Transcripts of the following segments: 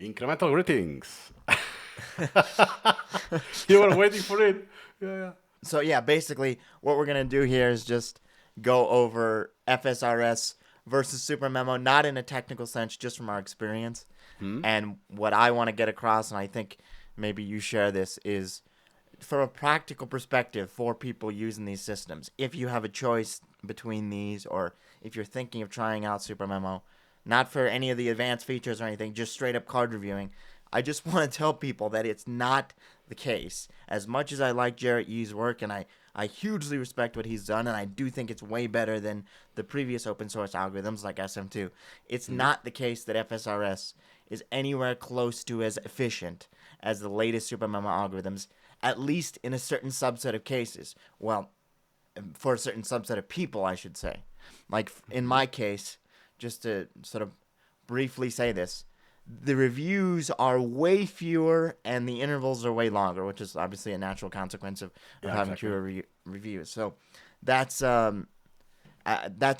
Incremental greetings. You were waiting for it. Yeah. So yeah, basically what we're going to do here is just go over FSRS versus SuperMemo, not in a technical sense, just from our experience. And what I want to get across, and I think maybe you share this, is from a practical perspective for people using these systems. If you have a choice between these, or if you're thinking of trying out SuperMemo, not for any of the advanced features or anything, just straight up card reviewing, I just want to tell people that it's not the case. As much as I like Jarrett Yee's work, and I hugely respect what he's done, and I do think it's way better than the previous open source algorithms like SM2, it's not the case that FSRS is anywhere close to as efficient as the latest SuperMemo algorithms, at least in a certain subset of cases. Well, for a certain subset of people, I should say. Like in my case, just to sort of briefly say this, the reviews are way fewer and the intervals are way longer, which is obviously a natural consequence of having fewer reviews. So that's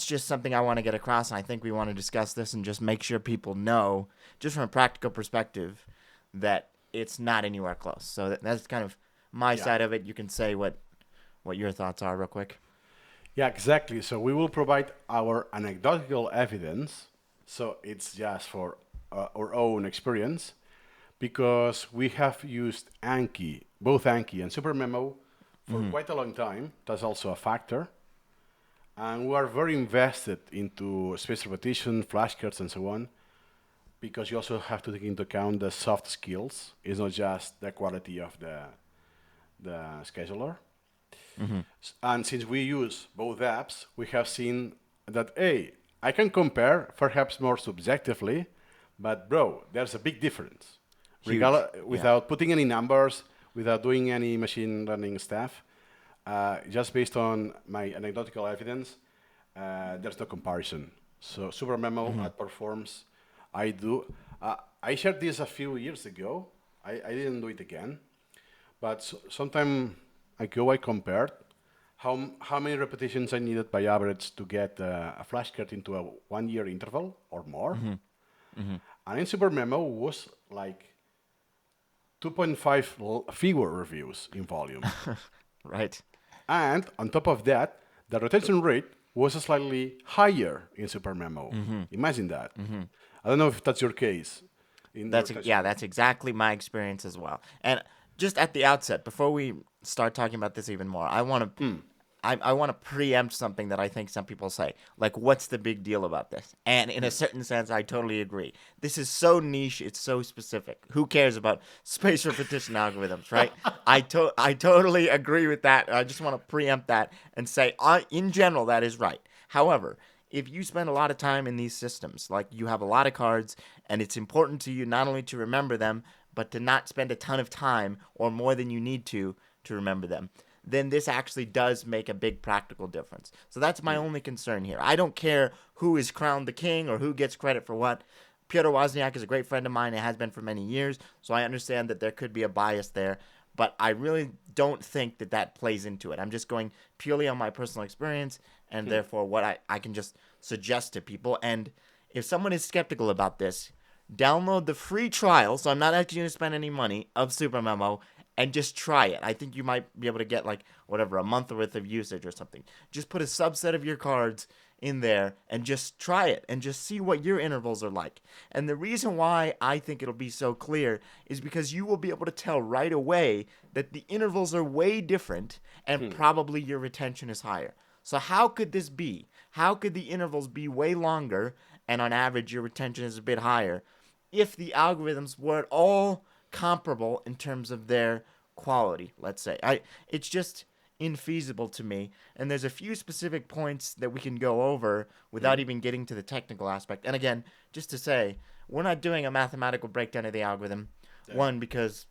just something I want to get across, and I think we want to discuss this and just make sure people know, just from a practical perspective, that it's not anywhere close. So that's kind of my side of it. You can say what your thoughts are real quick. Yeah, exactly. So we will provide our anecdotal evidence. So it's just for our own experience, because we have used Anki, both Anki and SuperMemo, for quite a long time. That's also a factor. And we are very invested into spaced repetition, flashcards, and so on, because you also have to take into account the soft skills. It's not just the quality of the scheduler. And since we use both apps, we have seen that, hey, I can compare, perhaps more subjectively, but bro, there's a big difference. Without putting any numbers, without doing any machine learning stuff, just based on my anecdotal evidence, there's no comparison. So SuperMemo outperforms. I shared this a few years ago. I didn't do it again, but sometime ago I compared how many repetitions I needed by average to get a flashcard into a 1 year interval or more. And in SuperMemo was like 2.5 fewer reviews in volume. Right. And on top of that, the retention rate was slightly higher in SuperMemo. Imagine that. I don't know if that's your case. That's exactly my experience as well. And just at the outset, before we start talking about this even more, I want to I want to preempt something that I think some people say, like, what's the big deal about this? And in a certain sense, I totally agree. This is so niche, it's so specific. Who cares about space repetition algorithms, right? I totally agree with that. I just want to preempt that and say, in general, that is right. However, if you spend a lot of time in these systems, like you have a lot of cards, and it's important to you not only to remember them, but to not spend a ton of time or more than you need to remember them, then this actually does make a big practical difference. So that's my only concern here. I don't care who is crowned the king or who gets credit for what. Pyotr Wozniak is a great friend of mine and has been for many years, so I understand that there could be a bias there, but I really don't think that that plays into it. I'm just going purely on my personal experience and therefore what I can just suggest to people. And if someone is skeptical about this, download the free trial, so I'm not actually going to spend any money, of SuperMemo, and just try it. I think you might be able to get a month worth of usage or something. Just put a subset of your cards in there and just try it and just see what your intervals are like. And the reason why I think it'll be so clear is because you will be able to tell right away that the intervals are way different and probably your retention is higher. So how could this be? How could the intervals be way longer and on average your retention is a bit higher if the algorithms were at all comparable in terms of their quality, let's say? It's just infeasible to me, and there's a few specific points that we can go over without even getting to the technical aspect. And again, just to say, we're not doing a mathematical breakdown of the algorithm. One, because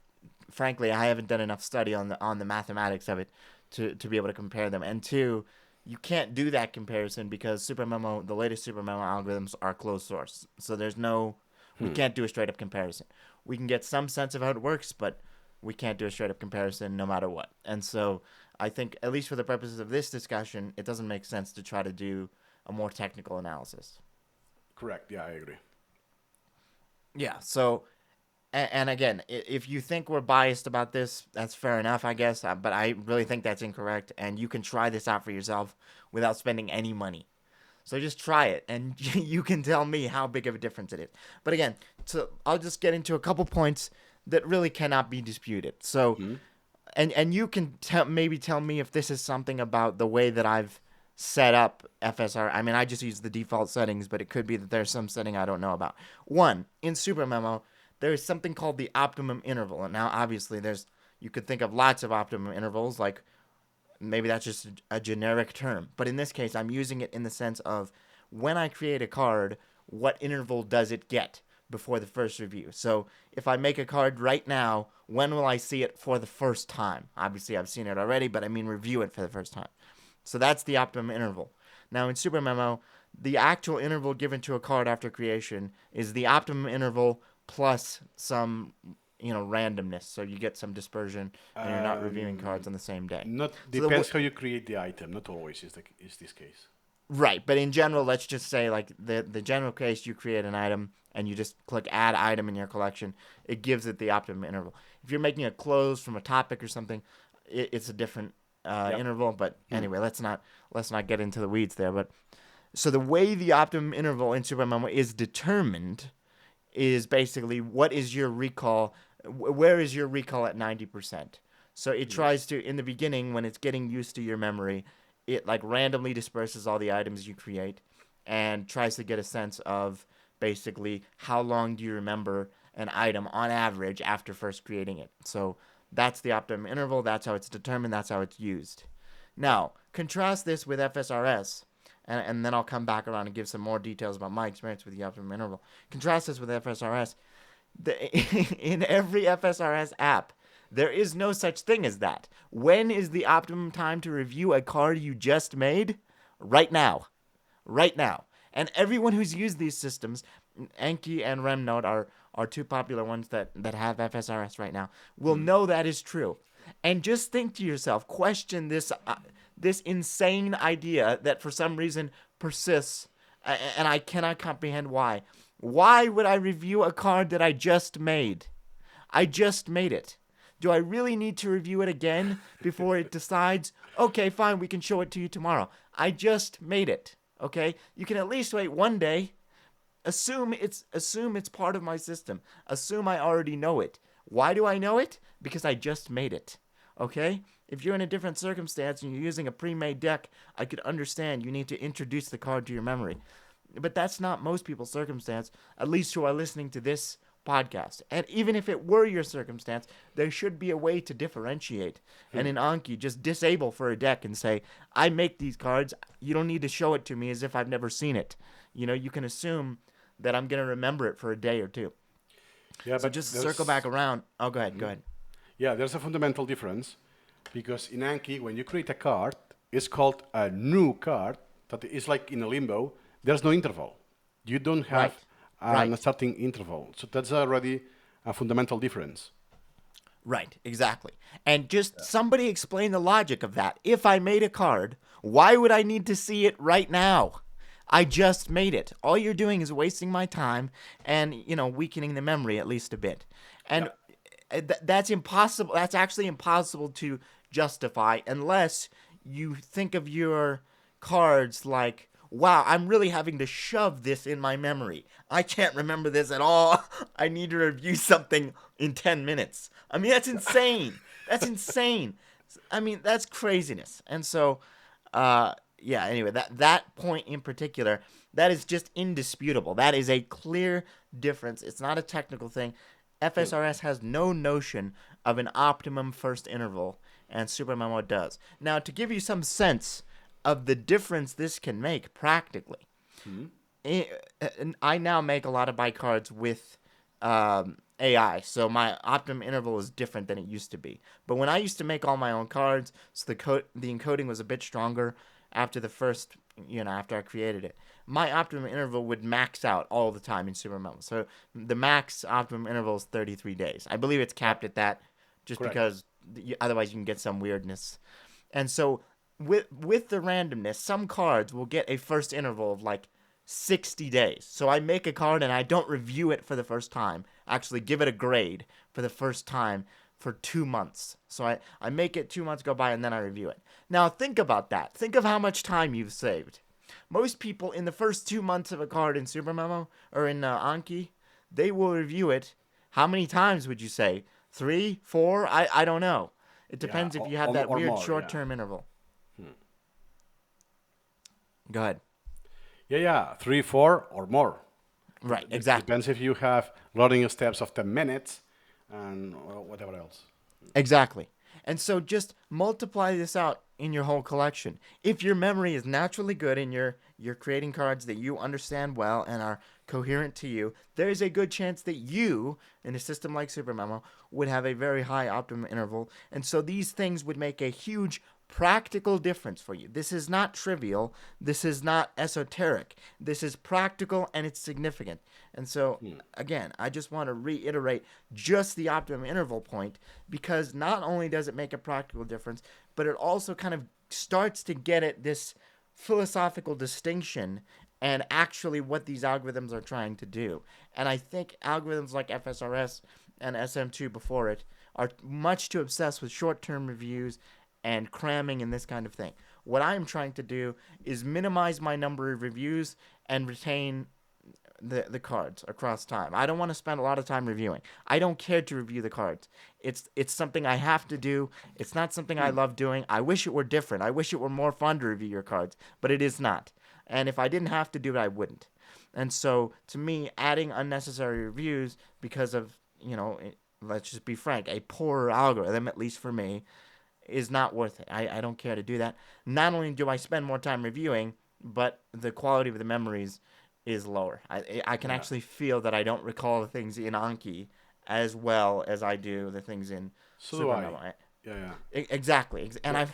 frankly I haven't done enough study on the mathematics of it to be able to compare them, and two, you can't do that comparison because the latest SuperMemo algorithms are closed source, so there's no we can't do a straight up comparison. We can get some sense of how it works, but we can't do a straight up comparison no matter what. And so I think, at least for the purposes of this discussion, it doesn't make sense to try to do a more technical analysis. Correct. Yeah, I agree. Yeah. So And again, if you think we're biased about this, that's fair enough, I guess. But I really think that's incorrect. And you can try this out for yourself without spending any money. So just try it, and you can tell me how big of a difference it is. But again, so I'll just get into a couple points that really cannot be disputed. So, and you can maybe tell me if this is something about the way that I've set up FSR. I mean, I just use the default settings, but it could be that there's some setting I don't know about. One, in SuperMemo, there is something called the optimum interval. And now, obviously, you could think of lots of optimum intervals, like maybe that's just a generic term. But in this case, I'm using it in the sense of when I create a card, what interval does it get before the first review? So if I make a card right now, when will I see it for the first time? Obviously, I've seen it already, but I mean review it for the first time. So that's the optimum interval. Now in SuperMemo, the actual interval given to a card after creation is the optimum interval plus some randomness, so you get some dispersion and you're not reviewing cards on the same day. Not So depends how you create the item. Not always is this case. right, but in general, let's just say like the general case, you create an item and you just click add item in your collection, it gives it the optimum interval. If you're making a close from a topic or something, it's a different interval. But anyway, let's not get into the weeds there. But so the way the optimum interval in SuperMemo is determined is basically what is your recall, where is your recall at 90%. So it tries to, in the beginning, when it's getting used to your memory, it like randomly disperses all the items you create and tries to get a sense of basically how long do you remember an item on average after first creating it. So that's the optimum interval, that's how it's determined, that's how it's used. Now, contrast this with FSRS, and then I'll come back around and give some more details about my experience with the optimum interval. Contrast this with FSRS. In every FSRS app, there is no such thing as that. When is the optimum time to review a card you just made? Right now. Right now. And everyone who's used these systems, Anki and Remnote are two popular ones that have FSRS right now, will know that is true. And just think to yourself, question this insane idea that for some reason persists, and I cannot comprehend why. Why would I review a card that I just made? I just made it. Do I really need to review it again before it decides, okay, fine, we can show it to you tomorrow? I just made it, okay? You can at least wait one day. Assume it's part of my system. Assume I already know it. Why do I know it? Because I just made it, okay? If you're in a different circumstance and you're using a pre-made deck, I could understand you need to introduce the card to your memory. But that's not most people's circumstance, at least who are listening to this podcast. And even if it were your circumstance, there should be a way to differentiate. And in Anki, just disable for a deck and say, I make these cards. You don't need to show it to me as if I've never seen it. You can assume that I'm going to remember it for a day or two. Yeah, so just circle back around. Oh, go ahead. Yeah, there's a fundamental difference because in Anki, when you create a card, it's called a new card that is like in a limbo. There's no interval. You don't have a starting interval. So that's already a fundamental difference. Right, exactly. And just somebody explain the logic of that. If I made a card, why would I need to see it right now? I just made it. All you're doing is wasting my time and, weakening the memory at least a bit. And that's impossible. That's actually impossible to justify unless you think of your cards like, wow, I'm really having to shove this in my memory. I can't remember this at all. I need to review something in 10 minutes. I mean, that's insane. That's insane. I mean, that's craziness. And so, anyway, that point in particular, that is just indisputable. That is a clear difference. It's not a technical thing. FSRS has no notion of an optimum first interval, and SuperMemo does. Now, to give you some sense of the difference this can make practically, I now make a lot of my cards with AI, so my optimum interval is different than it used to be. But when I used to make all my own cards, so the encoding was a bit stronger after the first, after I created it, my optimum interval would max out all the time in SuperMemo. So the max optimum interval is 33 days. I believe it's capped at that just Correct. because otherwise you can get some weirdness. And so with the randomness, some cards will get a first interval of like 60 days. So I make a card and I don't review it for the first time, actually give it a grade for the first time for 2 months. So I make it 2 months go by and then I review it. Now think about that. Think of how much time you've saved. Most people in the first 2 months of a card in SuperMemo or in Anki, they will review it. How many times would you say? 3, 4? I don't know. It Yeah, depends if you have that or weird more, yeah. short-term interval. Go ahead. Yeah, 3, 4, or more. Right, exactly. Depends if you have loading steps of 10 minutes and whatever else. Exactly. And so just multiply this out in your whole collection. If your memory is naturally good and you're creating cards that you understand well and are coherent to you, there is a good chance that you, in a system like SuperMemo, would have a very high optimum interval. And so these things would make a huge practical difference for you. This is not trivial. This is not esoteric. This is practical and it's significant. And so, again, I just want to reiterate just the optimum interval point because not only does it make a practical difference, but it also kind of starts to get at this philosophical distinction and actually what these algorithms are trying to do. And I think algorithms like FSRS and SM2 before it are much too obsessed with short-term reviews and cramming and this kind of thing. What I'm trying to do is minimize my number of reviews and retain the cards across time. I don't want to spend a lot of time reviewing. I don't care to review the cards. It's something I have to do. It's not something I love doing. I wish it were different. I wish it were more fun to review your cards, but it is not. And if I didn't have to do it, I wouldn't. And so, to me, adding unnecessary reviews because of, let's just be frank, a poorer algorithm, at least for me, is not worth it. I don't care to do that. Not only do I spend more time reviewing, but the quality of the memories is lower. I can actually feel that I don't recall the things in Anki as well as I do the things in So do SuperMemo. I. Yeah. Exactly. And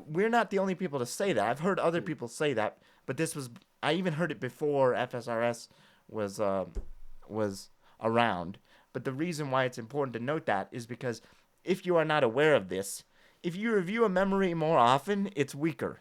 we're not the only people to say that. I've heard other people say that, but I even heard it before FSRS was around. But the reason why it's important to note that is because if you are not aware of this, if you review a memory more often, it's weaker.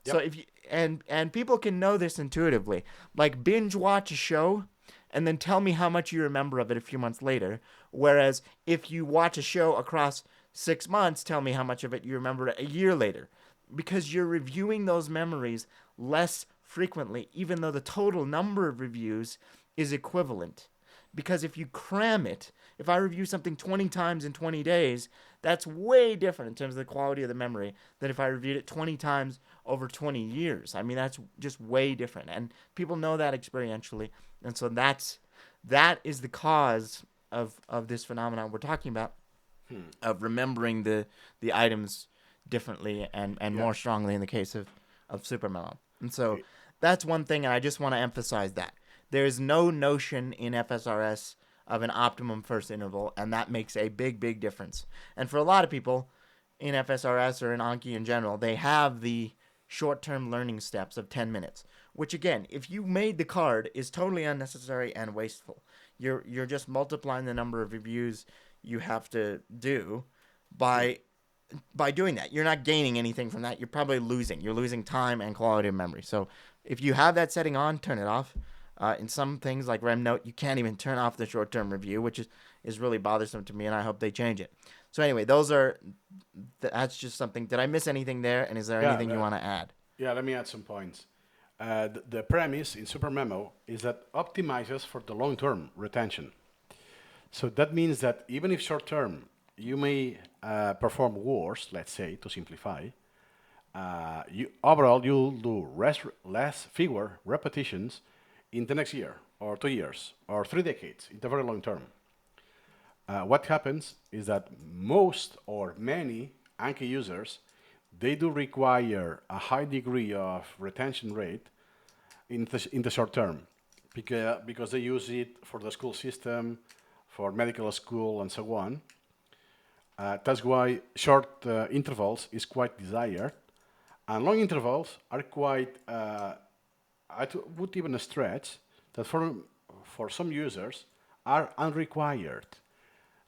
Yep. So if you and people can know this intuitively. Like binge watch a show and then tell me how much you remember of it a few months later. Whereas if you watch a show across 6 months, tell me how much of it you remember a year later. Because you're reviewing those memories less frequently, even though the total number of reviews is equivalent. Because if you cram it, if I review something 20 times in 20 days, that's way different in terms of the quality of the memory than if I reviewed it 20 times over 20 years. I mean, that's just way different. And people know that experientially. And so that is the cause of this phenomenon we're talking about, of remembering the items differently and more strongly in the case of SuperMemo. And so that's one thing, and I just want to emphasize that. There is no notion in FSRS of an optimum first interval, and that makes a big, big difference. And for a lot of people in FSRS or in Anki in general, they have the short-term learning steps of 10 minutes, which again, if you made the card, is totally unnecessary and wasteful. You're just multiplying the number of reviews you have to do by doing that. You're not gaining anything from that. You're probably losing. You're losing time and quality of memory. So if you have that setting on, turn it off. In some things like RemNote, you can't even turn off the short-term review, which is really bothersome to me, and I hope they change it. So anyway, that's just something. Did I miss anything there, and is there anything you want to add? Yeah, let me add some points. The premise in SuperMemo is that optimizes for the long-term retention. So that means that even if short-term you may perform worse, let's say, to simplify, overall you'll do fewer repetitions in the next year, or 2 years, or 3 decades, in the very long term. What happens is that most or many Anki users, they do require a high degree of retention rate in the short term, because they use it for the school system, for medical school, and so on. That's why short intervals is quite desired, and long intervals are quite I would even stretch that for some users are unrequired.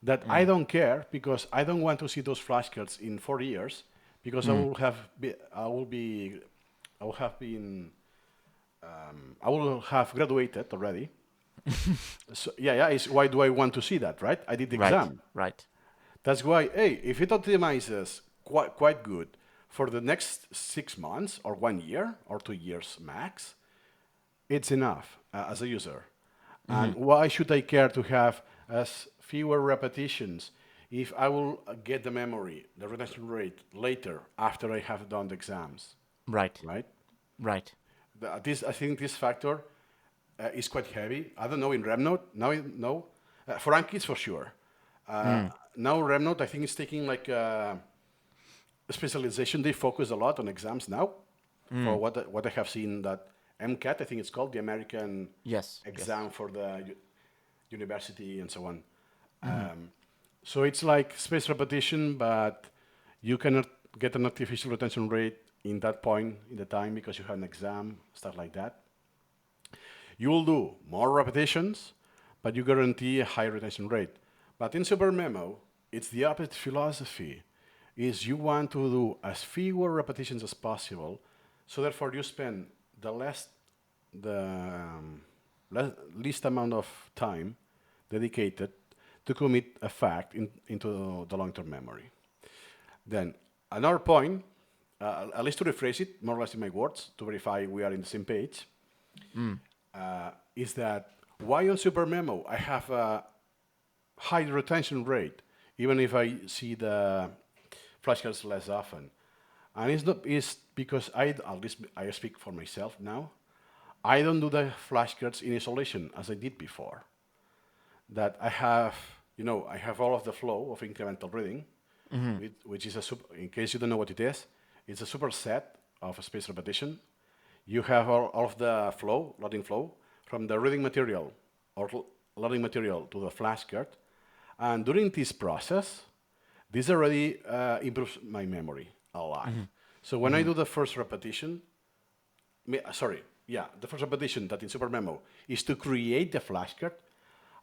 That I don't care because I don't want to see those flashcards in 4 years because I will have been I will have graduated already. So yeah, it's why do I want to see that, right? I did the Right. exam. Right. That's why, hey, if it optimizes quite good for the next 6 months or 1 year or 2 years max, it's enough as a user. Mm-hmm. And why should I care to have as fewer repetitions if I will get the memory, the retention rate later after I have done the exams, Right. right? Right. I think this factor is quite heavy. I don't know in RemNote. Now, no. For Anki, it's for sure. Uh, Mm. Now RemNote, I think it's taking like specialization. They focus a lot on exams now. For Mm. what I have seen, that MCAT, I think it's called the American Yes. Yes. exam for the university and so on. Mm-hmm. So it's like space repetition, but you cannot get an artificial retention rate in that point in the time because you have an exam, stuff like that. You will do more repetitions, but you guarantee a high retention rate. But in SuperMemo, it's the opposite philosophy. Is you want to do as fewer repetitions as possible, so therefore you spend the least amount of time dedicated to commit a fact into the long-term memory. Then another point, at least to rephrase it more or less in my words to verify we are in the same page, Mm. is that why on SuperMemo I have a high retention rate, even if I see the flashcards less often. And it's not is because at least I speak for myself now. I don't do the flashcards in isolation as I did before. That I have, I have all of the flow of incremental reading, Mm-hmm. which is in case you don't know what it is, it's a superset of a space repetition. You have all of the flow, loading flow, from the reading material or loading material to the flashcard. And during this process, this already improves my memory a lot. Mm-hmm. So when I Mm-hmm. do the first repetition, sorry, yeah, the first repetition that in SuperMemo is to create the flashcard,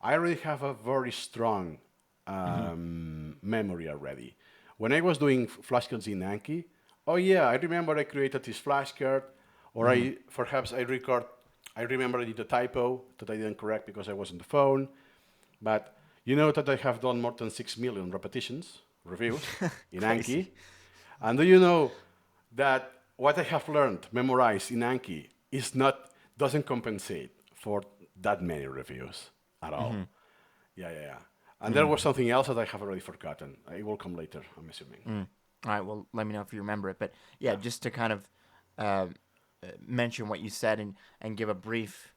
I already have a very strong Mm-hmm. memory already. When I was doing flashcards in Anki, oh yeah, I remember I created this flashcard, or Mm-hmm. I remember I did a typo that I didn't correct because I was on the phone. But you know that I have done more than 6 million repetitions, reviews, in Crazy. Anki. And do you know that what I have learned, memorized in Anki, doesn't compensate for that many reviews at all. Mm-hmm. Yeah, yeah, yeah. And there Mm. was something else that I have already forgotten. It will come later, I'm assuming. Mm. All right. Well, let me know if you remember it. But yeah, Yeah. just to kind of uh, mention what you said and give a brief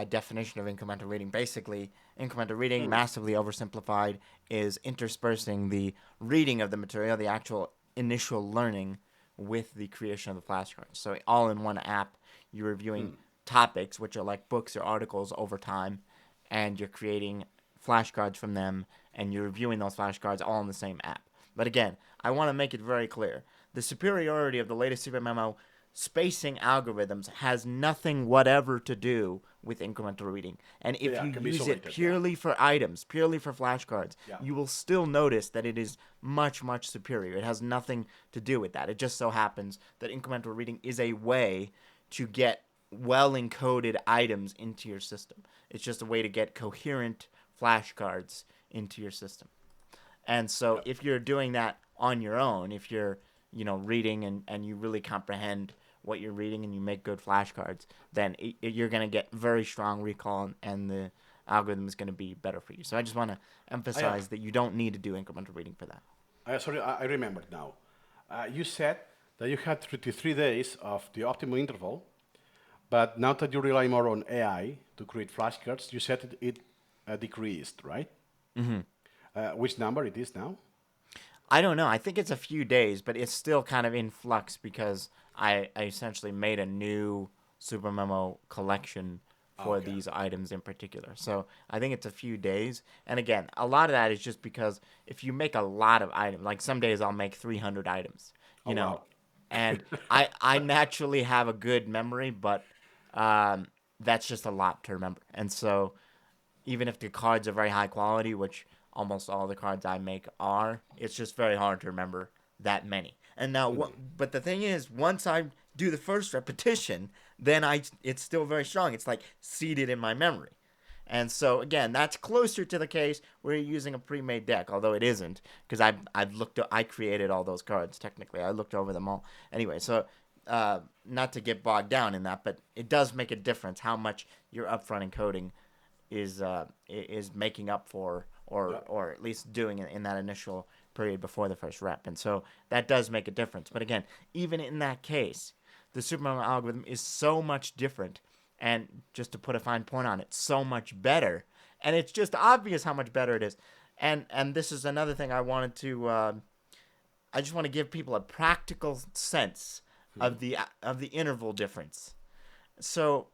definition of incremental reading. Basically, incremental reading, Mm. massively oversimplified, is interspersing the reading of the material, the actual initial learning, with the creation of the flashcards. So all in one app, you're reviewing Mm. topics, which are like books or articles over time, and you're creating flashcards from them, and you're reviewing those flashcards all in the same app. But again, I want to make it very clear. The superiority of the latest SuperMemo spacing algorithms has nothing whatever to do with incremental reading. And if Yeah, you it can be use it isolated. Yeah. purely for items, purely for flashcards, Yeah. you will still notice that it is much, much superior. It has nothing to do with that. It just so happens that incremental reading is a way to get well encoded items into your system. It's just a way to get coherent flashcards into your system. And so Yeah. if you're doing that on your own, if you're, reading and you really comprehend what you're reading and you make good flashcards, then you're going to get very strong recall and the algorithm is going to be better for you. So I just want to Yeah. emphasize that you don't need to do incremental reading for that. Sorry, I remembered now. You said that you had 33 days of the optimal interval, but now that you rely more on AI to create flashcards, you said it decreased, right? Hmm. Which number it is now? I don't know. I think it's a few days, but it's still kind of in flux because I essentially made a new Super Memo collection for Okay. these items in particular. So I think it's a few days. And again, a lot of that is just because if you make a lot of items, like some days I'll make 300 items, Oh, you know, wow. and I naturally have a good memory, but that's just a lot to remember. And so even if the cards are very high quality, which almost all the cards I make are, it's just very hard to remember that many. And now, Mm. but the thing is, once I do the first repetition, then it's still very strong. It's like seated in my memory. And so again, that's closer to the case where you're using a pre-made deck, although it isn't, because I created all those cards technically. I looked over them all. Anyway, so not to get bogged down in that, but it does make a difference how much your upfront encoding is making up for, or at least doing in that initial period before the first rep. And so that does make a difference. But again, even in that case, the SuperMemo algorithm is so much different, and just to put a fine point on it, so much better. And it's just obvious how much better it is. And this is another thing I wanted to. I just want to give people a practical sense of the interval difference. So,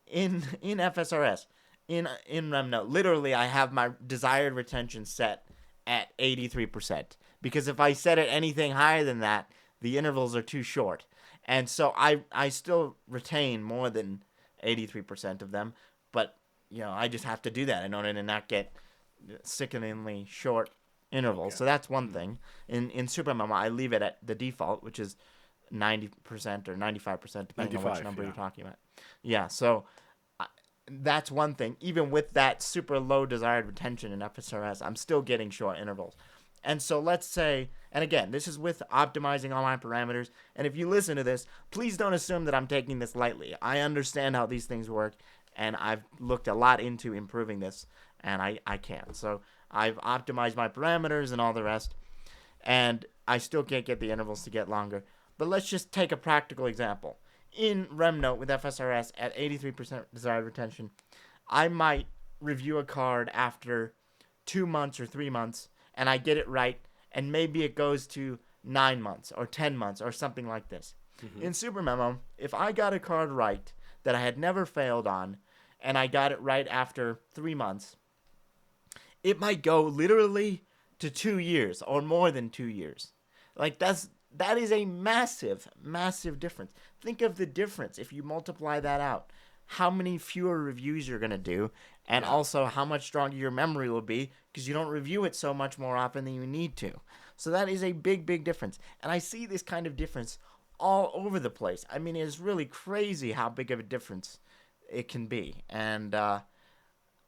in FSRS, in RemNote, literally, I have my desired retention set at 83%, because if I set it anything higher than that, the intervals are too short. And so I still retain more than 83% of them, but I just have to do that in order to not get sickeningly short intervals. So that's one thing. In SuperMemo, I leave it at the default, which is 90% or 95%, depending on which number you're talking about. Yeah, so that's one thing. Even with that super low desired retention in FSRS, I'm still getting short intervals. And so let's say, and again, this is with optimizing all my parameters. And if you listen to this, please don't assume that I'm taking this lightly. I understand how these things work, and I've looked a lot into improving this, and I can. So I've optimized my parameters and all the rest, and I still can't get the intervals to get longer. But let's just take a practical example. In RemNote with FSRS at 83% desired retention, I might review a card after 2 months or 3 months, and I get it right, and maybe it goes to 9 months or 10 months or something like this. Mm-hmm. In SuperMemo, if I got a card right that I had never failed on, and I got it right after 3 months, it might go literally to 2 years or more than 2 years. Like that is a massive, massive difference. Think of the difference if you multiply that out. How many fewer reviews you're going to do, and also how much stronger your memory will be, because you don't review it so much more often than you need to. So that is a big, big difference. And I see this kind of difference all over the place. I mean, it's really crazy how big of a difference it can be. And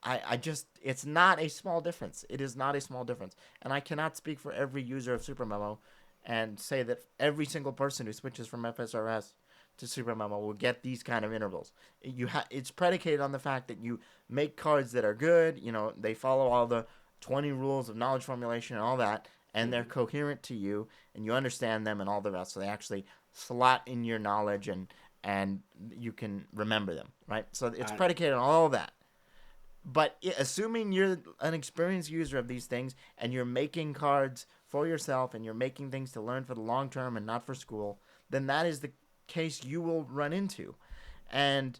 it's not a small difference. It is not a small difference. And I cannot speak for every user of SuperMemo and say that every single person who switches from FSRS to SuperMemo will get these kind of intervals. It's predicated on the fact that you make cards that are good, they follow all the 20 rules of knowledge formulation and all that, and they're coherent to you, and you understand them and all the rest, so they actually slot in your knowledge, and you can remember them, right? So it's predicated on all that. But assuming you're an experienced user of these things, and you're making cards for yourself, and you're making things to learn for the long term and not for school, then that is the case you will run into. And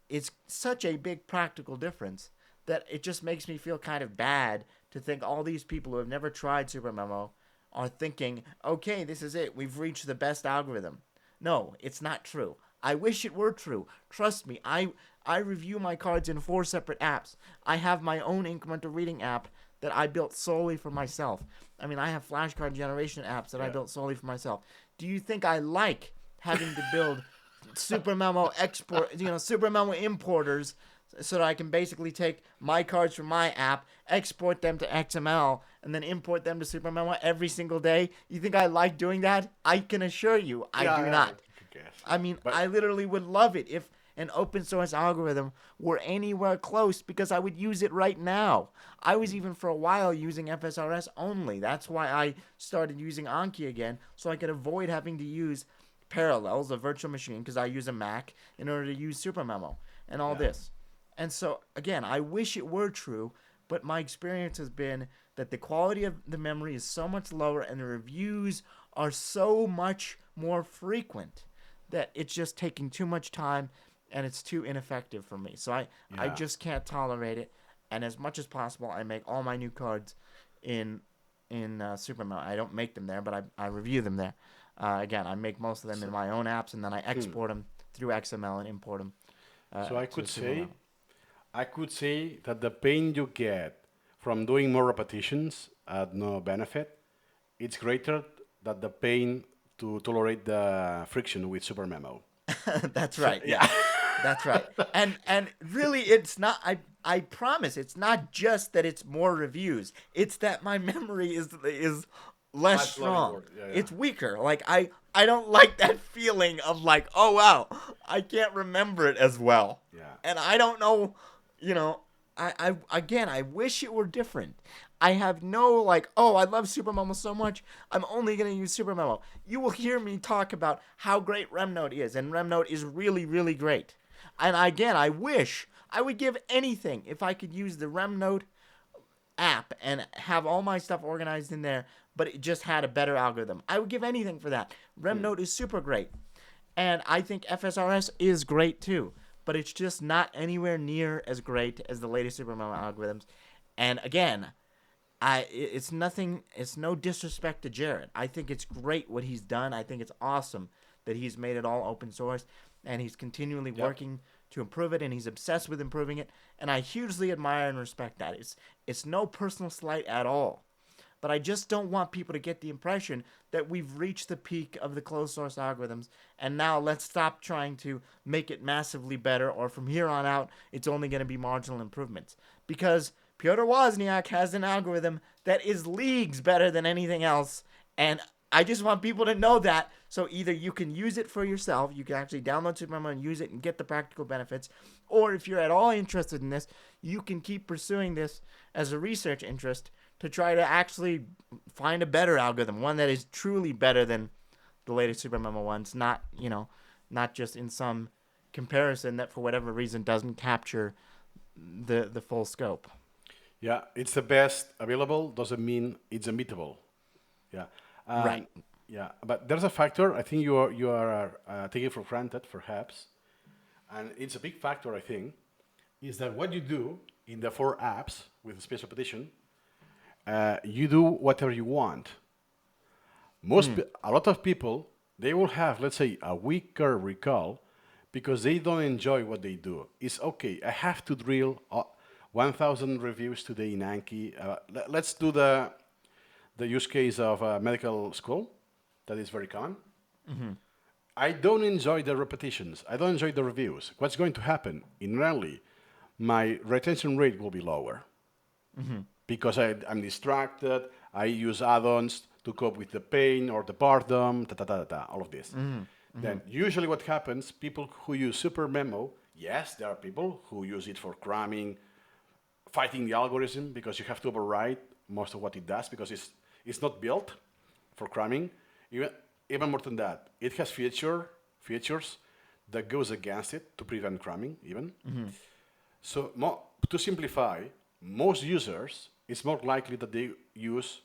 it's such a big practical difference that it just makes me feel kind of bad to think all these people who have never tried SuperMemo are thinking, okay, this is it, we've reached the best algorithm. No, it's not true. I wish it were true. Trust me, I review my cards in 4 separate apps. I have my own incremental reading app that I built solely for myself. I mean, I have flashcard generation apps that I built solely for myself. Do you think I like having to build SuperMemo importers so that I can basically take my cards from my app, export them to XML, and then import them to SuperMemo every single day? You think I like doing that? I can assure you, I do not. I mean, I literally would love it if an open source algorithm were anywhere close, because I would use it right now. I was even for a while using FSRS only. That's why I started using Anki again, so I could avoid having to use Parallels, a virtual machine, because I use a Mac, in order to use SuperMemo and all this. And so, again, I wish it were true, but my experience has been that the quality of the memory is so much lower and the reviews are so much more frequent that it's just taking too much time and it's too ineffective for me. So I just can't tolerate it. And as much as possible, I make all my new cards in SuperMemo. I don't make them there, but I review them there. Again, I make most of them in my own apps, and then I export them through XML and import them. So I could say that the pain you get from doing more repetitions at no benefit, it's greater than the pain to tolerate the friction with SuperMemo. That's right. Yeah. Yeah. That's right. And really it's not I promise it's not just that it's more reviews. It's that my memory is less Much longer strong. word. Yeah, yeah. It's weaker. Like I don't like that feeling of like, "Oh wow, I can't remember it as well." Yeah. And I don't know, you know, I wish it were different. I have no like, oh, I love SuperMemo so much. I'm only gonna use SuperMemo. You will hear me talk about how great RemNote is, and RemNote is really, really great. And again, I wish I would give anything if I could use the RemNote app and have all my stuff organized in there, but it just had a better algorithm. I would give anything for that. RemNote is super great. And I think FSRS is great too, but it's just not anywhere near as great as the latest SuperMemo algorithms. And again, it's nothing. It's no disrespect to Jared. I think it's great what he's done. I think it's awesome that he's made it all open source, and he's continually working to improve it, and he's obsessed with improving it. And I hugely admire and respect that. It's no personal slight at all. But I just don't want people to get the impression that we've reached the peak of the closed source algorithms, and now let's stop trying to make it massively better, or from here on out, it's only going to be marginal improvements. Because Pyotr Wozniak has an algorithm that is leagues better than anything else, and I just want people to know that. So either you can use it for yourself, you can actually download SuperMemo and use it and get the practical benefits, or if you're at all interested in this, you can keep pursuing this as a research interest to try to actually find a better algorithm, one that is truly better than the latest SuperMemo ones, not just in some comparison that for whatever reason doesn't capture the full scope. Yeah, it's the best available doesn't mean it's unbeatable. Yeah. Right. Yeah, but there's a factor I think you are taking for granted, perhaps, and it's a big factor. I think is that what you do in the four apps with the spatial petition, you do whatever you want. A lot of people they will have, let's say, a weaker recall because they don't enjoy what they do. It's okay. I have to drill 1,000 reviews today in Anki. Let's do the use case of a medical school. That is very common. I don't enjoy the repetitions. I don't enjoy the reviews. What's going to happen? In rally, my retention rate will be lower because I'm distracted. I use add-ons to cope with the pain or the boredom, all of this. Then usually what happens, people who use SuperMemo, yes, there are people who use it for cramming, fighting the algorithm because you have to override most of what it does because it's not built for cramming. Even more than that, it has features that goes against it to prevent cramming even. So to simplify, most users, it's more likely that they use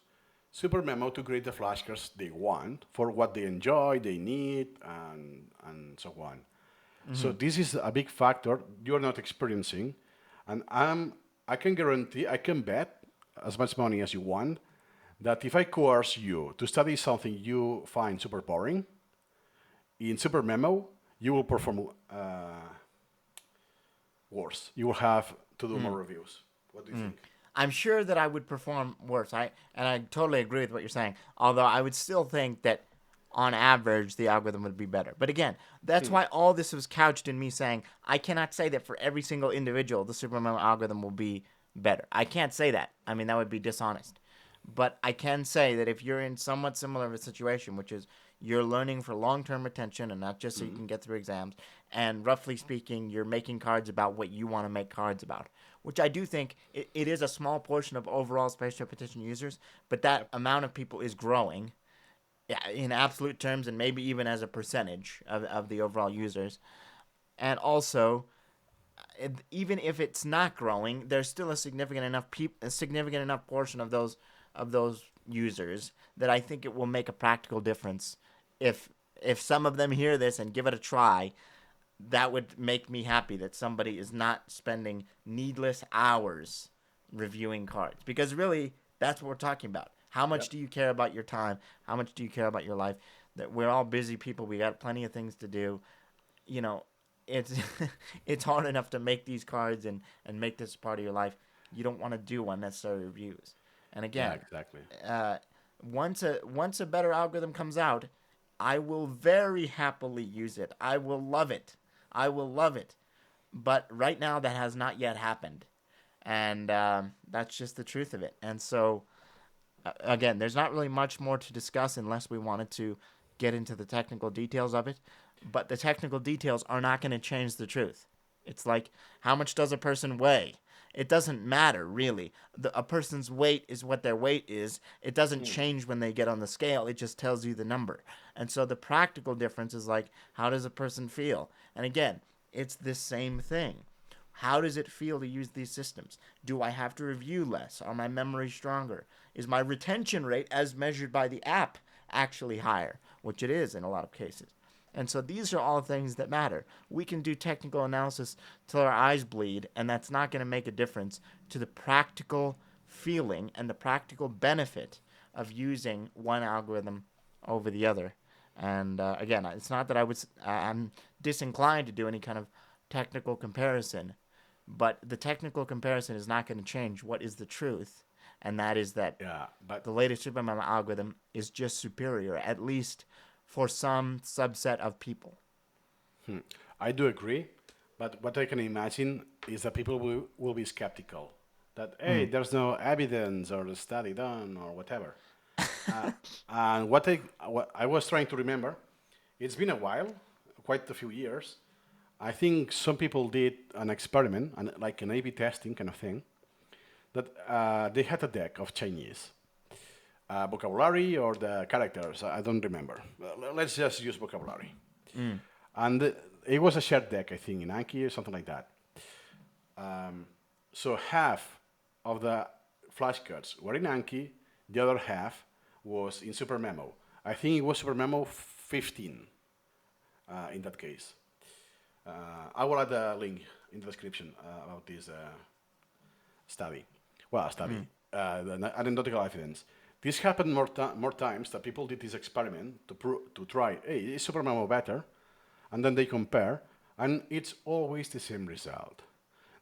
SuperMemo to create the flashcards they want for what they enjoy, they need, and so on. So this is a big factor you're not experiencing, and I can guarantee, I can bet as much money as you want that if I coerce you to study something you find super boring, in SuperMemo, you will perform worse. You will have to do more reviews. What do you think? I'm sure that I would perform worse. I totally agree with what you're saying. Although I would still think that on average the algorithm would be better. But again, that's why all this was couched in me saying I cannot say that for every single individual the SuperMemo algorithm will be better. I can't say that. I mean, that would be dishonest. But I can say that if you're in somewhat similar of a situation, which is you're learning for long-term retention and not just so you can get through exams, and roughly speaking, you're making cards about what you want to make cards about, which I do think it is a small portion of overall spatial petition users, but that amount of people is growing in absolute terms and maybe even as a percentage of the overall users. And also, even if it's not growing, there's still a significant enough portion of those users that I think it will make a practical difference. If some of them hear this and give it a try, that would make me happy that somebody is not spending needless hours reviewing cards. Because really, that's what we're talking about. How much do you care about your time? How much do you care about your life? That we're all busy people. We got plenty of things to do. You know, it's it's hard enough to make these cards and make this part of your life. You don't want to do unnecessary reviews. And again, Yeah, exactly. once a better algorithm comes out, I will very happily use it. I will love it. I will love it. But right now, that has not yet happened. And that's just the truth of it. And so, again, there's not really much more to discuss unless we wanted to get into the technical details of it. But the technical details are not going to change the truth. It's like, how much does a person weigh? It doesn't matter, really. A person's weight is what their weight is. It doesn't change when they get on the scale. It just tells you the number. And so the practical difference is like, how does a person feel? And again, it's the same thing. How does it feel to use these systems? Do I have to review less? Are my memories stronger? Is my retention rate, as measured by the app, actually higher? Which it is in a lot of cases. And so these are all things that matter. We can do technical analysis till our eyes bleed, and that's not going to make a difference to the practical feeling and the practical benefit of using one algorithm over the other. And again, it's not that I'm disinclined to do any kind of technical comparison, but the technical comparison is not going to change what is the truth, and that is that the latest SuperMemo algorithm is just superior, at least for some subset of people. I do agree, but what I can imagine is that people will be skeptical that, hey, there's no evidence or the study done or whatever. And what I was trying to remember, it's been a while, quite a few years. I think some people did an experiment, like an A/B testing kind of thing, that they had a deck of Chinese vocabulary or the characters. I don't remember. Let's just use vocabulary. And it was a shared deck, I think, in Anki or something like that. So half of the flashcards were in Anki, the other half was in SuperMemo. I think it was SuperMemo 15 in that case. I will add a link in the description about this study. Well, study, the anecdotal evidence. This happened more times that people did this experiment to try, hey, is SuperMemo better? And then they compare, and it's always the same result.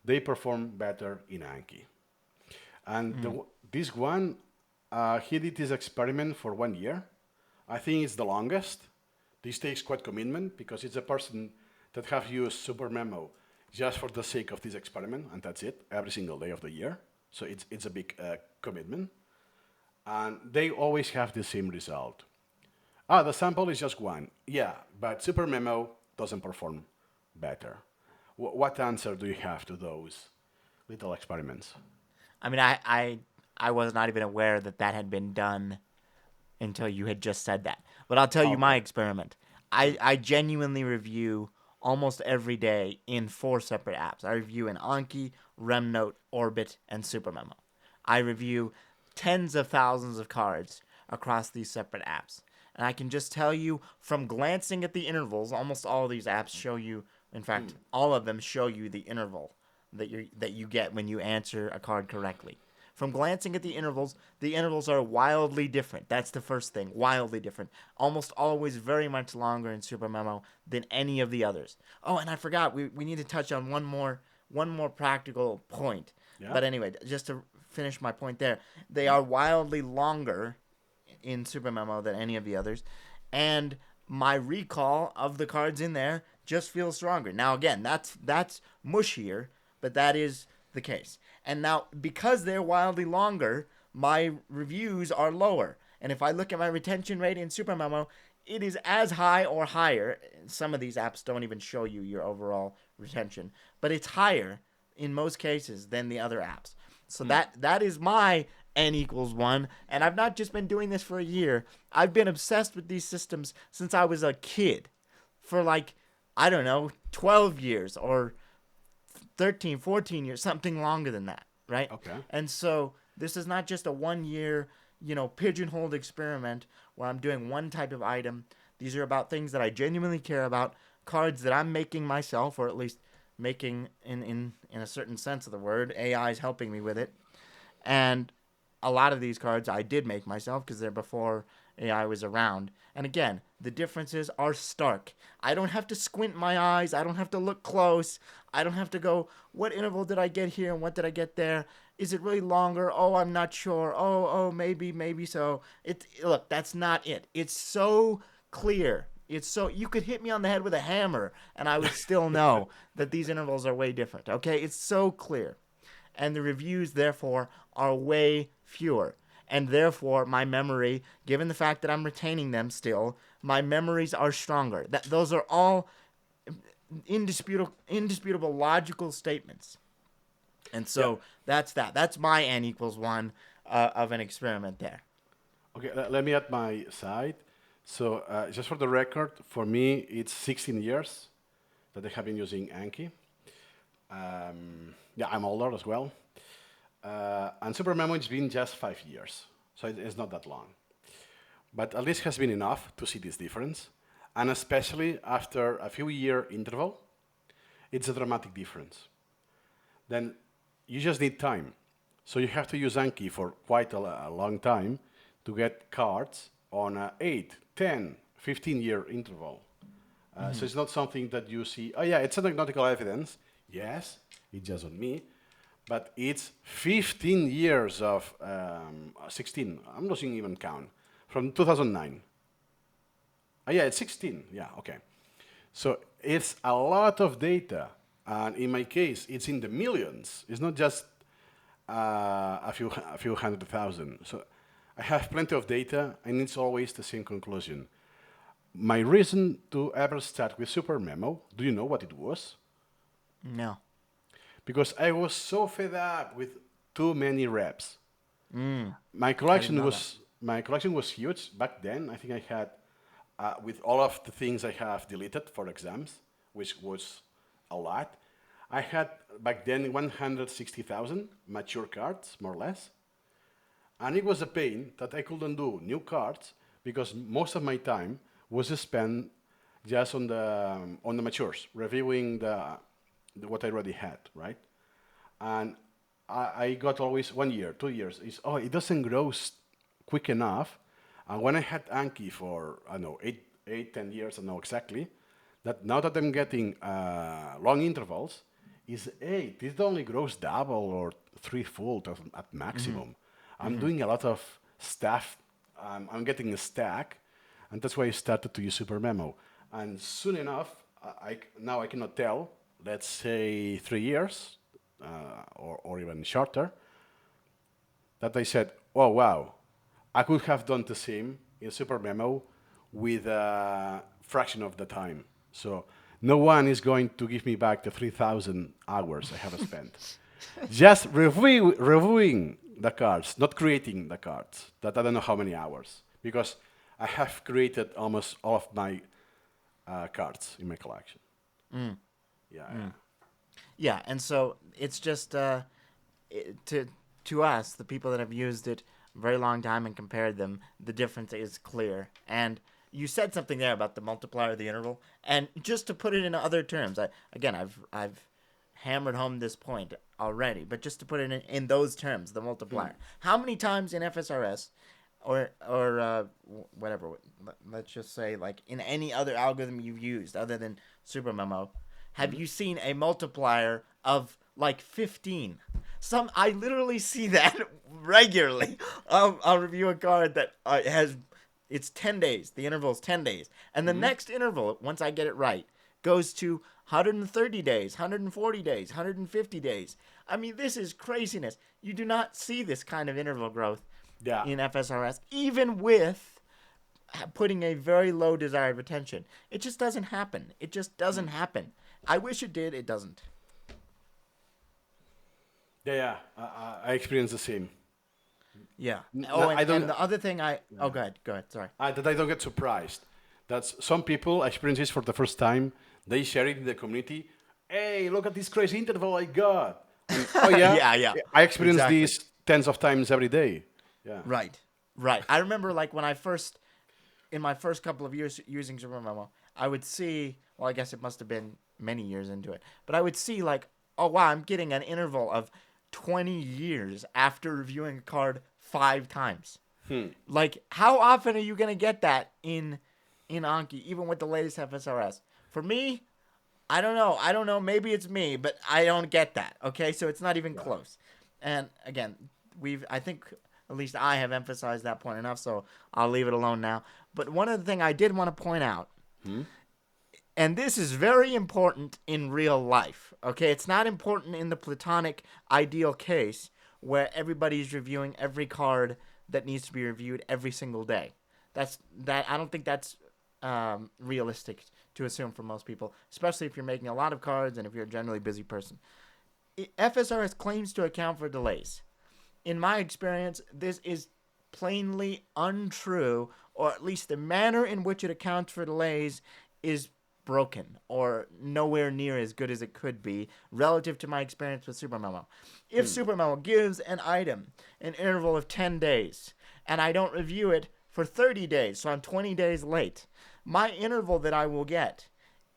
They perform better in Anki. And this one, he did this experiment for 1 year. I think it's the longest. This takes quite commitment because it's a person that have used SuperMemo just for the sake of this experiment, and that's it, every single day of the year. So it's a big commitment. And they always have the same result. The sample is just one. Yeah, but SuperMemo doesn't perform better. What answer do you have to those little experiments? I mean, I was not even aware that had been done until you had just said that. But I'll tell you my experiment. I genuinely review almost every day in 4 separate apps. I review in Anki, Remnote, Orbit, and SuperMemo. I review tens of thousands of cards across these separate apps. And I can just tell you from glancing at the intervals, almost all of these apps show you, in fact, all of them show you the interval that you get when you answer a card correctly. From glancing at the intervals are wildly different. That's the first thing, wildly different. Almost always very much longer in SuperMemo than any of the others. Oh, and I forgot, we need to touch on one more practical point. Yeah. But anyway, just to finish my point there, they are wildly longer in SuperMemo than any of the others, and my recall of the cards in there just feels stronger. Now again, that's mushier, but that is the case. And now because they're wildly longer, my reviews are lower. And if I look at my retention rate in SuperMemo, it is as high or higher. Some of these apps don't even show you your overall retention, but it's higher in most cases than the other apps. So that is my N=1, and I've not just been doing this for a year. I've been obsessed with these systems since I was a kid, for like, I don't know, 12 years or 13, 14 years, something longer than that, right? Okay. And so this is not just a 1 year, pigeonholed experiment where I'm doing one type of item. These are about things that I genuinely care about, cards that I'm making myself, or at least making in a certain sense of the word. AI is helping me with it. And a lot of these cards I did make myself because they're before AI was around. And again, the differences are stark. I don't have to squint my eyes. I don't have to look close. I don't have to go, what interval did I get here and what did I get there? Is it really longer? Oh, I'm not sure. Oh, maybe so. Look, that's not it. It's so clear. It's so you could hit me on the head with a hammer and I would still know that these intervals are way different. Okay, it's so clear, and the reviews therefore are way fewer, and therefore my memory, given the fact that I'm retaining them still, my memories are stronger. Those are all indisputable logical statements. And so that's that. That's my n equals 1 of an experiment there. Okay, let me add my side. So just for the record, for me, it's 16 years that I have been using Anki. Yeah, I'm older as well. And SuperMemo, it's been just 5 years, so it's not that long. But at least has been enough to see this difference. And especially after a few year interval, it's a dramatic difference. Then you just need time. So you have to use Anki for quite a long time to get cards on a 8, 10, 15-year interval. So it's not something that you see, oh yeah, it's anecdotal evidence. Yes, it's just on me. But it's 15 years of 16. I'm losing even count. From 2009. Oh yeah, it's 16. Yeah, okay. So it's a lot of data. And in my case, it's in the millions. It's not just a few 100,000. So I have plenty of data, and it's always the same conclusion. My reason to ever start with SuperMemo, do you know what it was? No. Because I was so fed up with too many reps. My collection was huge back then. I think I had, with all of the things I have deleted for exams, which was a lot, I had back then 160,000 mature cards, more or less. And it was a pain that I couldn't do new cards because most of my time was spent just on the matures, reviewing what I already had, right? And I got always 1 year, 2 years. It doesn't grow quick enough. And when I had Anki for, I don't know, 10 years, I don't know exactly, that now that I'm getting long intervals, it only grows double or threefold at maximum. I'm doing a lot of stuff. I'm getting a stack, and that's why I started to use SuperMemo. And soon enough, now I cannot tell, let's say 3 years, or even shorter, that I said, oh, wow, I could have done the same in SuperMemo with a fraction of the time. So no one is going to give me back the 3,000 hours I have spent. Just reviewing the cards, not creating the cards. That I don't know how many hours, because I have created almost all of my cards in my collection. Yeah. Yeah, and so it's just to us, the people that have used it a very long time and compared them, the difference is clear. And you said something there about the multiplier, the interval, and just to put it in other terms, I've hammered home this point already, but just to put it in those terms, the multiplier. How many times in FSRS or whatever, let's just say like in any other algorithm you've used other than SuperMemo, have you seen a multiplier of like 15? I literally see that regularly. I'll review a card that it's 10 days. The interval is 10 days. And the next interval, once I get it right, goes to 130 days, 140 days, 150 days. I mean, this is craziness. You do not see this kind of interval growth in FSRS, even with putting a very low desired retention. It just doesn't happen. It just doesn't happen. I wish it did. It doesn't. Yeah. I experienced the same. Yeah. And the other thing go ahead. Sorry. That I don't get surprised. That some people experience this for the first time. They share it in the community. Hey, look at this crazy interval I got. And, oh yeah, yeah. I experience these tens of times every day. Yeah. Right. I remember like when in my first couple of years using SuperMemo, I would see. Well, I guess it must have been many years into it, but I would see like, oh wow, I'm getting an interval of 20 years after reviewing a card 5 times. Like, how often are you gonna get that in Anki, even with the latest FSRS? For me, I don't know. Maybe it's me, but I don't get that. Okay, so it's not even close. And again, I think At least I have emphasized that point enough, so I'll leave it alone now. But one other thing I did want to point out, and this is very important in real life, okay? It's not important in the platonic ideal case where everybody's reviewing every card that needs to be reviewed every single day. I don't think that's realistic to assume for most people, especially if you're making a lot of cards and if you're a generally busy person. FSRS claims to account for delays. In my experience, this is plainly untrue, or at least the manner in which it accounts for delays is broken or nowhere near as good as it could be relative to my experience with SuperMemo. If SuperMemo gives an item an interval of 10 days and I don't review it for 30 days, so I'm 20 days late, my interval that I will get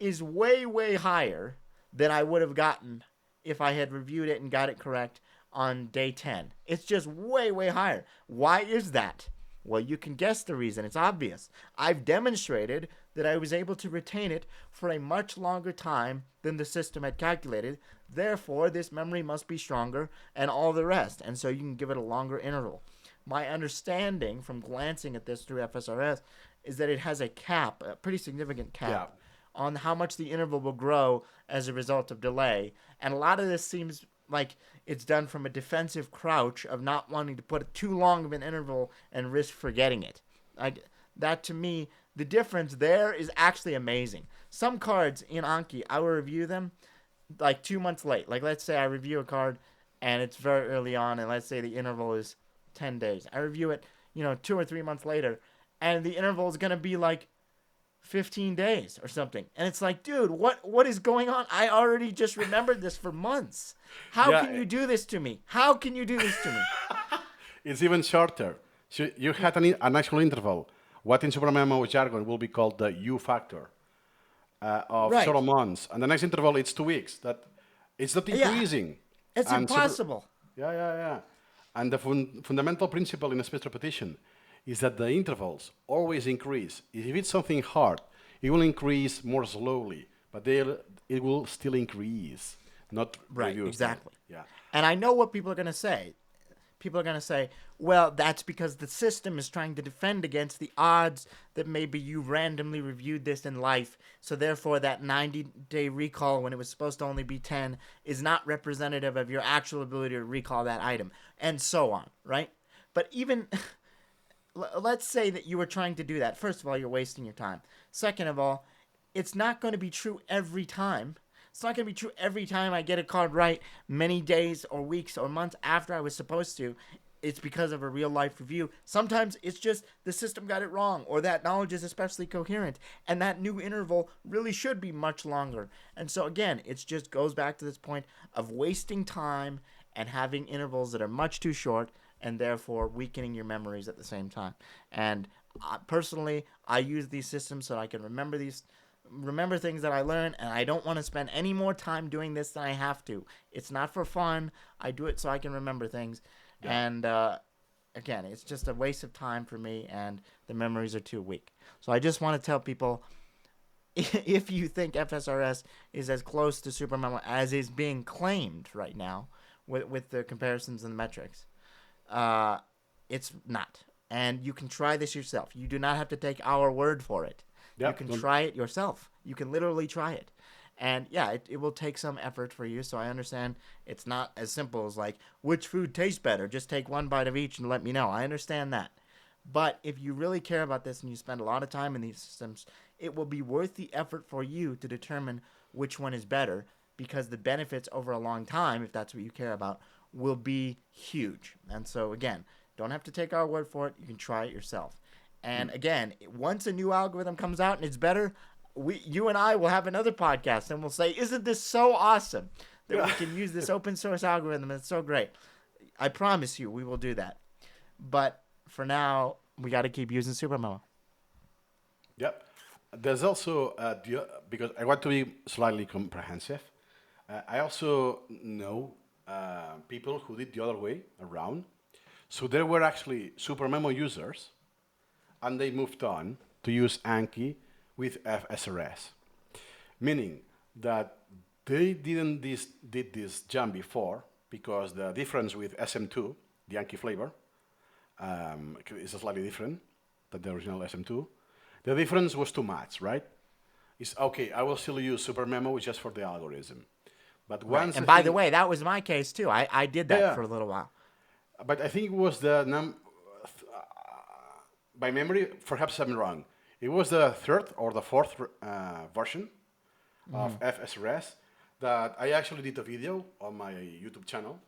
is way, way higher than I would have gotten if I had reviewed it and got it correct on day 10. It's just way, way higher. Why is that? Well, you can guess the reason. It's obvious. I've demonstrated that I was able to retain it for a much longer time than the system had calculated. Therefore, this memory must be stronger and all the rest. And so you can give it a longer interval. My understanding from glancing at this through FSRS is that it has a cap, a pretty significant cap, on how much the interval will grow as a result of delay. And a lot of this seems like it's done from a defensive crouch of not wanting to put too long of an interval and risk forgetting it. That to me, the difference there is actually amazing. Some cards in Anki, I will review them like 2 months late. Like let's say I review a card and it's very early on, and let's say the interval is 10 days. I review it, 2 or 3 months later, and the interval is going to be like 15 days or something. And it's like, dude, what is going on? I already just remembered this for months. How can you do this to me? How can you do this to me? It's even shorter. So you had an actual interval. What in SuperMemo jargon will be called the U factor of several months. And the next interval, it's 2 weeks. That it's not increasing. It's impossible. Yeah. And the fundamental principle in space repetition is that the intervals always increase. If it's something hard, it will increase more slowly, but it will still increase, not reduce. Right, exactly. Yeah. And I know what people are going to say. People are going to say, well, that's because the system is trying to defend against the odds that maybe you randomly reviewed this in life, so therefore that 90-day recall when it was supposed to only be 10 is not representative of your actual ability to recall that item, and so on, right? But even... let's say that you were trying to do that. First of all, you're wasting your time. Second of all, it's not going to be true every time. It's not going to be true every time I get a card right many days or weeks or months after I was supposed to. It's because of a real life review. Sometimes it's just the system got it wrong, or that knowledge is especially coherent, and that new interval really should be much longer. And so again, it just goes back to this point of wasting time and having intervals that are much too short, and therefore weakening your memories at the same time. And personally, I use these systems so I can remember things that I learn, and I don't want to spend any more time doing this than I have to. It's not for fun. I do it so I can remember things. Yeah. And again, it's just a waste of time for me, and the memories are too weak. So I just want to tell people, if you think FSRS is as close to SuperMemo as is being claimed right now with the comparisons and the metrics, it's not. And you can try this yourself. You do not have to take our word for it. Yep. You can try it yourself. You can literally try it. And yeah, it will take some effort for you. So I understand it's not as simple as like, which food tastes better? Just take one bite of each and let me know. I understand that. But if you really care about this and you spend a lot of time in these systems, it will be worth the effort for you to determine which one is better, because the benefits over a long time, if that's what you care about, will be huge. And so again, don't have to take our word for it. You can try it yourself. And again, once a new algorithm comes out and it's better, you and I will have another podcast and we'll say, isn't this so awesome that we can use this open source algorithm? It's so great. I promise you we will do that. But for now, we got to keep using SuperMemo. Yep. There's also, because I want to be slightly comprehensive, I also know people who did the other way around. So there were actually SuperMemo users, and they moved on to use Anki with FSRS, meaning that they did this jump before, because the difference with SM2, the Anki flavor, It's slightly different than the original SM2. The difference was too much, right? It's okay, I will still use SuperMemo just for the algorithm. But Right. once And I by the think, way, that was my case too. I did yeah, that yeah, for a little while. but I think it was the by memory, perhaps I'm wrong. It was the third or the fourth version of FSRS that I actually did a video on my YouTube channel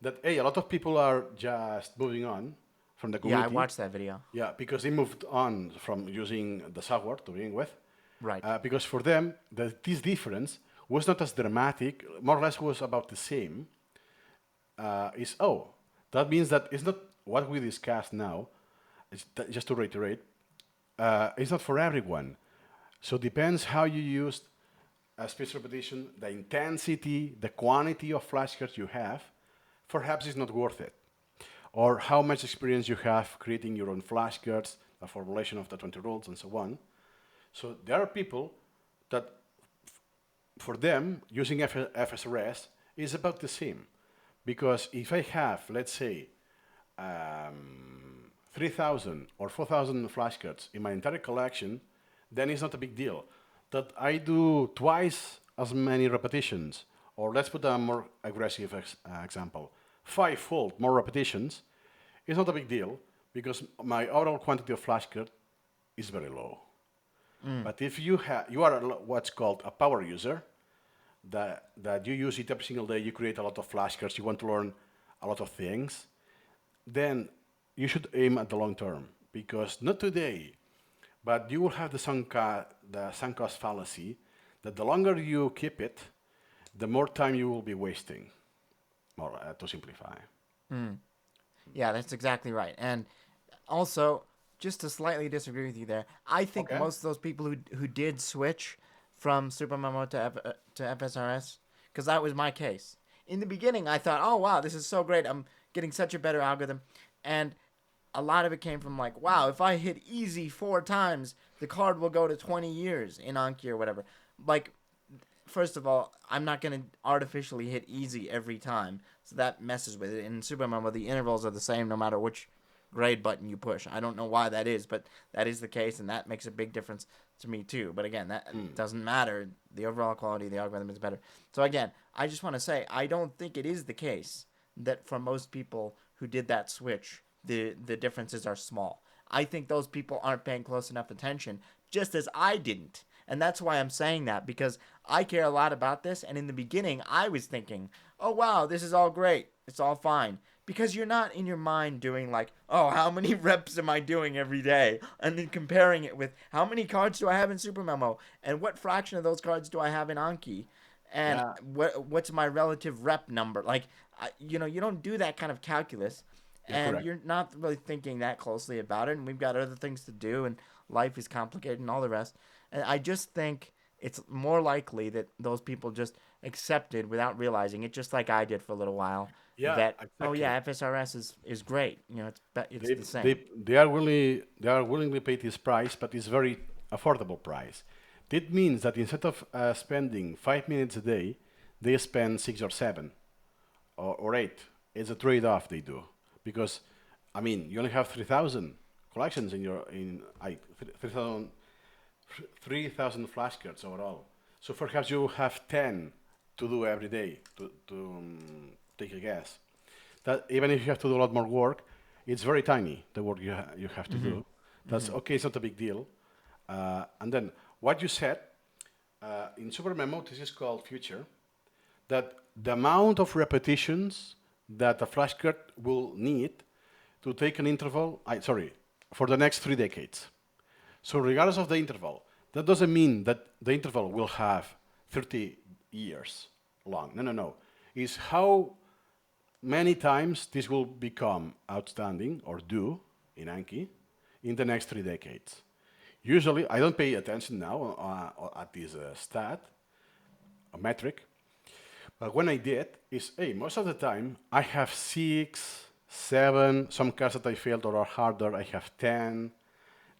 that, hey, a lot of people are just moving on from the Yeah, I community. watched that video. Yeah, because they moved on from using the software to begin with. Right. Because for them, this difference was not as dramatic, more or less was about the same. That means that it's not what we discussed now, just to reiterate, it's not for everyone. So it depends how you use spaced repetition, the intensity, the quantity of flashcards you have, perhaps it's not worth it. Or how much experience you have creating your own flashcards, a formulation of the 20 rules, and so on. So there are people that, for them, using FSRS is about the same. Because if I have, let's say, 3,000 or 4,000 flashcards in my entire collection, then it's not a big deal. That I do twice as many repetitions, or let's put a more aggressive example, five-fold more repetitions, is not a big deal because my overall quantity of flashcard is very low. But if you are what's called a power user, that you use it every single day, you create a lot of flashcards, you want to learn a lot of things, then you should aim at the long term because not today, but you will have the sunk cost fallacy that the longer you keep it, the more time you will be wasting. More to simplify. Yeah, that's exactly right. And also, just to slightly disagree with you there, I think Okay. most of those people who did switch from SuperMemo to FSRS, because that was my case. In the beginning, I thought, oh wow, this is so great. I'm getting such a better algorithm, and a lot of it came from like, wow, if I hit easy 4 times, the card will go to 20 years in Anki or whatever. Like, first of all, I'm not going to artificially hit easy every time, so that messes with it. In SuperMemo, the intervals are the same no matter which grade button you push. I don't know why that is, but that is the case, and that makes a big difference to me too. But again, that doesn't matter. The overall quality of the algorithm is better. So again, I just want to say I don't think it is the case that for most people who did that switch, the differences are small. I think those people aren't paying close enough attention, just as I didn't. And that's why I'm saying that, because I care a lot about this. And in the beginning, I was thinking, oh, wow, this is all great. It's all fine. Because you're not in your mind doing like, oh, how many reps am I doing every day? And then comparing it with how many cards do I have in SuperMemo? And what fraction of those cards do I have in Anki? And Yeah, what's my relative rep number? Like, you don't do that kind of calculus, you're and correct. you're not really thinking that closely about it. And we've got other things to do, and life is complicated and all the rest. And I just think it's more likely that those people just accepted without realizing it, just like I did for a little while. Yeah, That, oh yeah, exactly. FSRS is great. It's They, the same. they are willingly pay this price, but it's very affordable price. That means that instead of spending 5 minutes a day, they spend six or seven or eight. It's a trade-off they do because, I mean, you only have 3,000 collections in your in I 3,000 flashcards overall. So perhaps you have 10 to do every day to take a guess. That even if you have to do a lot more work, it's very tiny, the work you have to do. That's okay, it's not a big deal. And then what you said, in SuperMemo, this is called future, that the amount of repetitions that a flashcard will need to take an interval, for the next 3 decades. So regardless of the interval, that doesn't mean that the interval will have 30 years long. No, no, no. It's how many times this will become outstanding or do in Anki in the next 3 decades. Usually, I don't pay attention now at this stat, a metric, but when I did, is hey, most of the time I have six, seven, some cards that I failed or are harder, I have 10.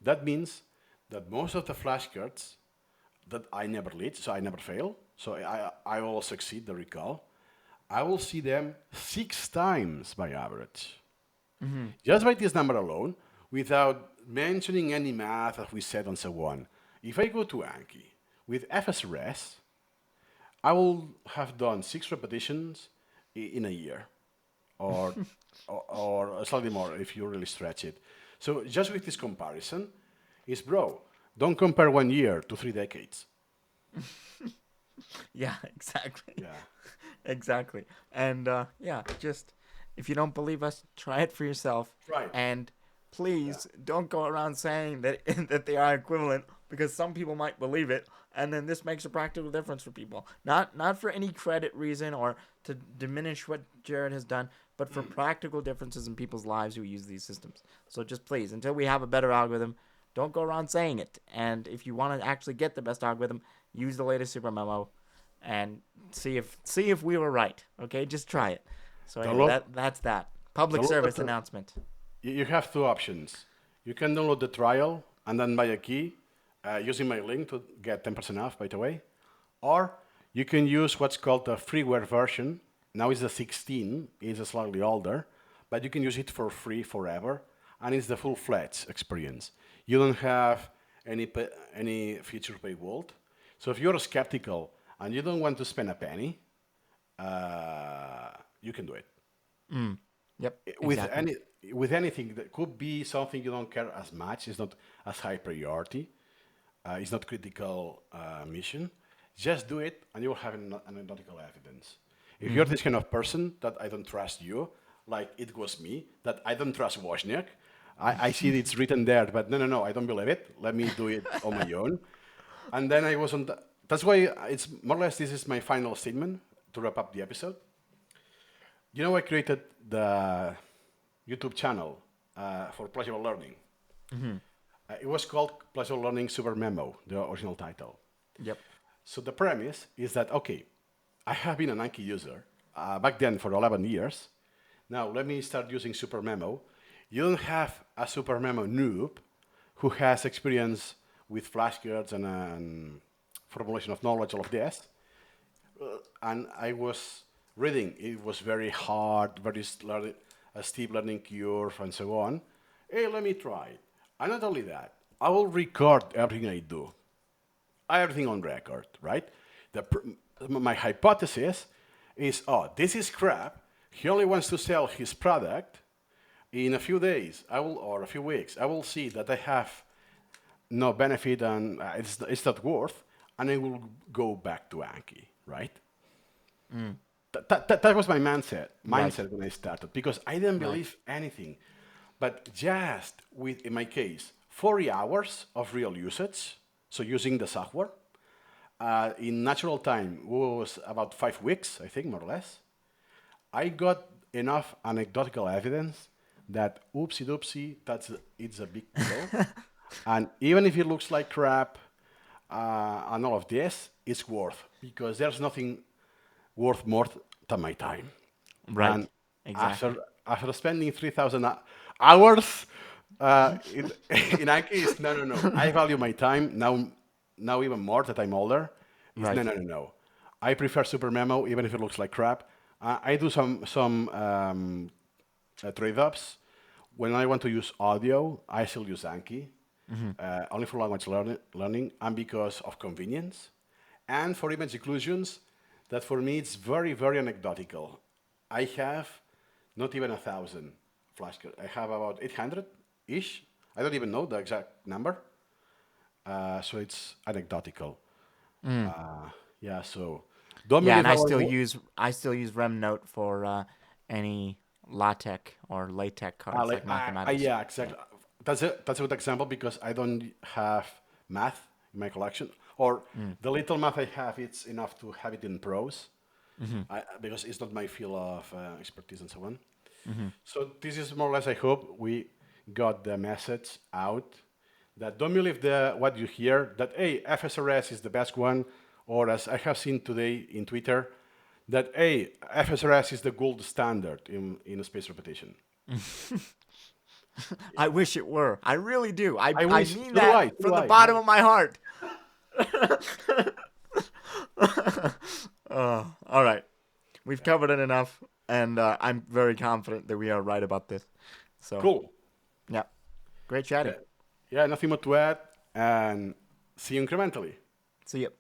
That means that most of the flashcards that I never lead, so I never fail, so I will succeed the recall. I will see them 6 times by average. Just by this number alone, without mentioning any math, as we said, and so on. If I go to Anki with FSRS, I will have done 6 repetitions in a year, or, or slightly more if you really stretch it. So just with this comparison, is bro, don't compare 1 year to 3 decades. Yeah, exactly. Yeah. Exactly. And yeah, just if you don't believe us, try it for yourself. Right. And Yeah. please don't go around saying that that they are equivalent, because some people might believe it, and then this makes a practical difference for people. Not for any credit reason or to diminish what Jared has done, but for practical differences in people's lives who use these systems. So just please, until we have a better algorithm, don't go around saying it. And if you want to actually get the best algorithm, use the latest super memo and see if we were right. Okay, just try it. So anyway, Download, that's that public download service the, announcement. you have 2 options. You can download the trial and then buy a key using my link to get 10% off, by the way. Or you can use what's called the freeware version. Now it's the 16, it's slightly older, but you can use it for free forever, and it's the full-fledged experience. You don't have any feature paywall. So if you're skeptical and you don't want to spend a penny, you can do it. Yep, with exactly. any with anything that could be something you don't care as much. It's not as high priority. It's not critical mission. Just do it, and you will have anecdotal evidence. If you're this kind of person that I don't trust you, like it was me, that I don't trust Wozniak, I see it's written there, but no, I don't believe it. Let me do it on my own. And then I was on. That's why it's more or less this is my final statement to wrap up the episode. You know, I created the YouTube channel for Pleasurable Learning. It was called Pleasurable Learning SuperMemo, the original title. Yep. So the premise is that, okay, I have been an Anki user back then for 11 years. Now let me start using SuperMemo. You don't have a SuperMemo noob who has experience with flashcards and formulation of knowledge, all of this. And I was reading. It was very hard, a steep learning curve, and so on. Hey, let me try it. And not only that, I will record everything I do, everything on record, right? My hypothesis is, oh, this is crap. He only wants to sell his product. In a few days, or a few weeks, I will see that I have no benefit and it's not worth, and I will go back to Anki, right? That was my mindset Right. when I started, because I didn't Right. believe anything. But just with, in my case, 40 hours of real usage, so using the software, in natural time was about 5 weeks, I think, more or less. I got enough anecdotal evidence that oopsie doopsie, it's a big deal. And even if it looks like crap and all of this, it's worth, because there's nothing worth more than my time. Right. And after Exactly. after spending 3,000 hours in in Anki, no. I value my time now even more that I'm older. It's Right. no. I prefer Super Memo even if it looks like crap. I do some trade-offs. When I want to use audio, I still use Anki, only for language learning, and because of convenience, and for image inclusions. That for me it's very very anecdotal. I have not even 1,000 flashcards. I have about 800 ish. I don't even know the exact number. So it's anecdotal. Yeah. So don't Yeah, and believe I our still use RemNote for any LaTeX or LaTeX cards like mathematics. yeah, Yeah. exactly. That's a good example because I don't have math in my collection, or the little math I have, it's enough to have it in prose, because it's not my field of expertise and so on. So this is more or less. I hope we got the message out that don't believe what you hear. That hey, FSRS is the best one, or as I have seen today in Twitter, that hey, FSRS is the gold standard in space repetition. I wish it were. I really do. I I wish. mean So do that I. So do from the I. bottom of my heart. All right. We've covered it enough, and I'm very confident that we are right about this. So Cool. yeah, great chatting. Yeah, nothing more to add, and see you incrementally. See you.